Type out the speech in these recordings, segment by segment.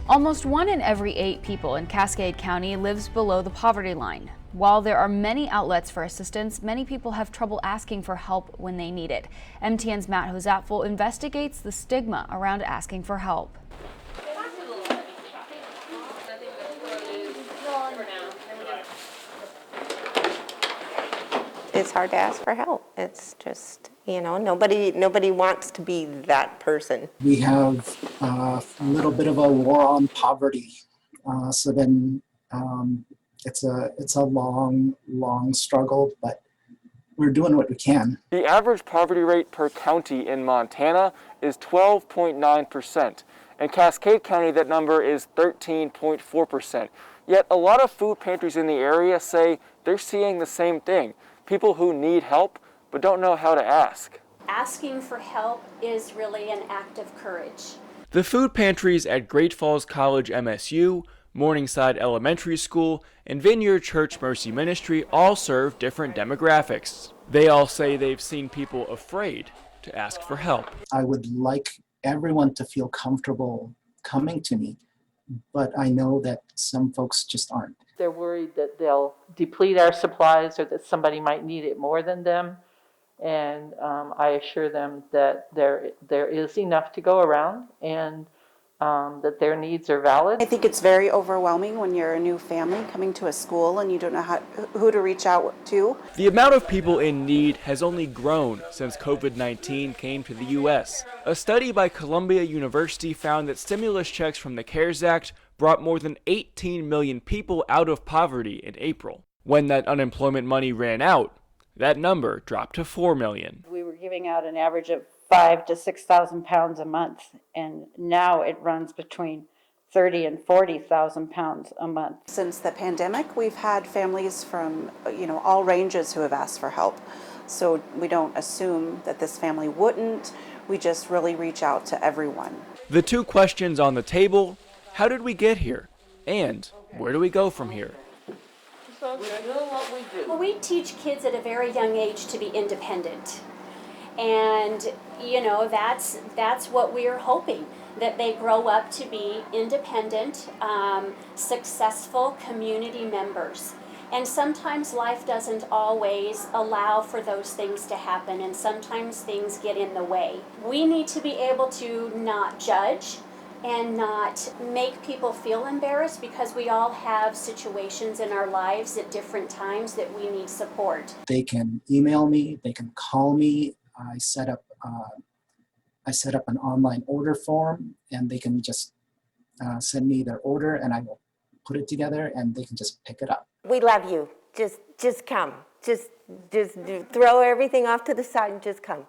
Almost 1 in every 8 people in Cascade County lives below the poverty line. While there are many outlets for assistance, many people have trouble asking for help when they need it. MTN's Matt Hozapfel investigates the stigma around asking for help. It's hard to ask for help. It's just, nobody wants to be that person. We have a little bit of a war on poverty. So then it's a long struggle, but we're doing what we can. The average poverty rate per county in Montana is 12.9%. In Cascade County, that number is 13.4%. Yet a lot of food pantries in the area say they're seeing the same thing. People who need help but don't know how to ask. Asking for help is really an act of courage. The food pantries at Great Falls College MSU, Morningside Elementary School, and Vineyard Church Mercy Ministry all serve different demographics. They all say they've seen people afraid to ask for help. I would like everyone to feel comfortable coming to me, but I know that some folks just aren't. They're worried that they'll deplete our supplies or that somebody might need it more than them. And I assure them that there is enough to go around and that their needs are valid. I think it's very overwhelming when you're a new family coming to a school and you don't know who to reach out to. The amount of people in need has only grown since COVID-19 came to the U.S. A study by Columbia University found that stimulus checks from the CARES Act brought more than 18 million people out of poverty in April. When that unemployment money ran out, that number dropped to 4 million. We were giving out an average of 5,000 to 6,000 pounds a month, and now it runs between 30,000 and 40,000 pounds a month. Since the pandemic, we've had families from all ranges who have asked for help. So we don't assume that this family wouldn't. We just really reach out to everyone. The two questions on the table: how did we get here? And where do we go from here? Well, we teach kids at a very young age to be independent. And, that's what we're hoping, that they grow up to be independent, successful community members. And sometimes life doesn't always allow for those things to happen, and sometimes things get in the way. We need to be able to not judge and not make people feel embarrassed, because we all have situations in our lives at different times that we need support. They can email me, they can call me. I set up an online order form, and they can just send me their order, and I will put it together, and they can just pick it up. We love you. Just come. Just throw everything off to the side and just come.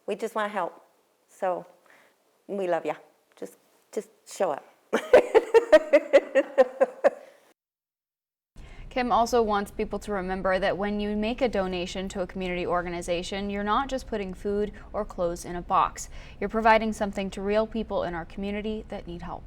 We just want to help. So we love you. Just show up. Kim also wants people to remember that when you make a donation to a community organization, you're not just putting food or clothes in a box. You're providing something to real people in our community that need help.